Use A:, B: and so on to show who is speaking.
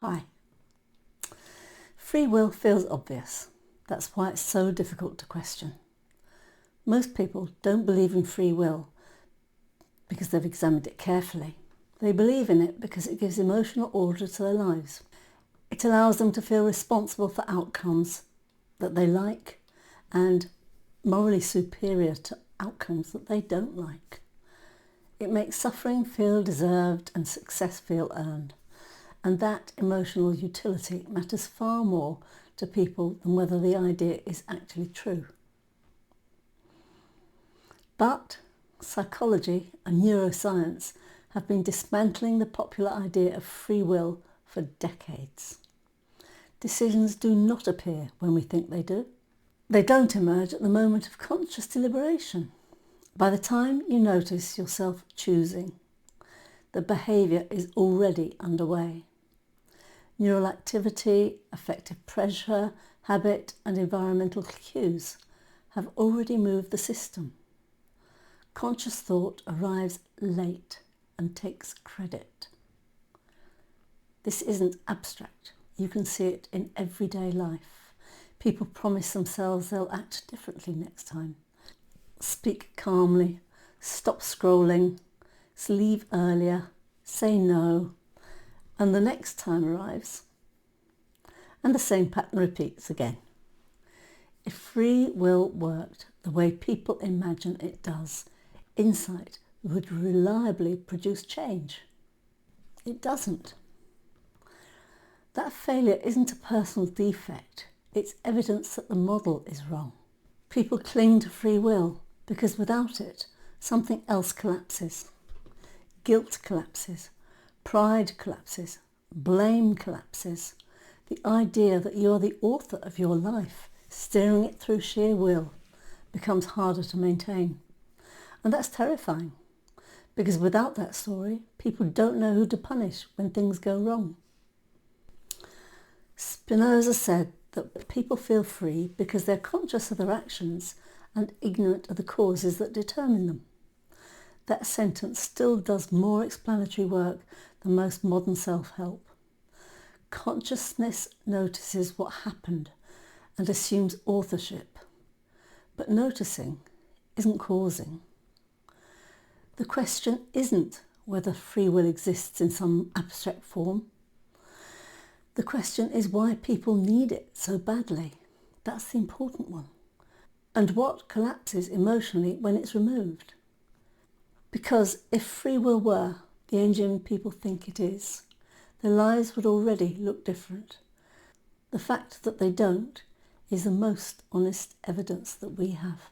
A: Hi. Free will feels obvious. That's why it's so difficult to question. Most people don't believe in free will because they've examined it carefully. They believe in it because it gives emotional order to their lives. It allows them to feel responsible for outcomes that they like and morally superior to outcomes that they don't like. It makes suffering feel deserved and success feel earned. And that emotional utility matters far more to people than whether the idea is actually true. But psychology and neuroscience have been dismantling the popular idea of free will for decades. Decisions do not appear when we think they do. They don't emerge at the moment of conscious deliberation. By the time you notice yourself choosing, the behaviour is already underway. Neural activity, affective pressure, habit and environmental cues have already moved the system. Conscious thought arrives late and takes credit. This isn't abstract. You can see it in everyday life. People promise themselves they'll act differently next time. Speak calmly, stop scrolling, leave earlier, say no, and the next time arrives, and the same pattern repeats again. If free will worked the way people imagine it does, insight would reliably produce change. It doesn't. That failure isn't a personal defect, it's evidence that the model is wrong. People cling to free will because without it, something else collapses. Guilt collapses. Pride collapses, blame collapses. The idea that you are the author of your life, steering it through sheer will, becomes harder to maintain. And that's terrifying, because without that story, people don't know who to punish when things go wrong. Spinoza said that people feel free because they're conscious of their actions and ignorant of the causes that determine them. That sentence still does more explanatory work than most modern self-help. Consciousness notices what happened and assumes authorship, but noticing isn't causing. The question isn't whether free will exists in some abstract form. The question is why people need it so badly. That's the important one. And what collapses emotionally when it's removed. Because if free will were the engine people think it is, their lives would already look different. The fact that they don't is the most honest evidence that we have.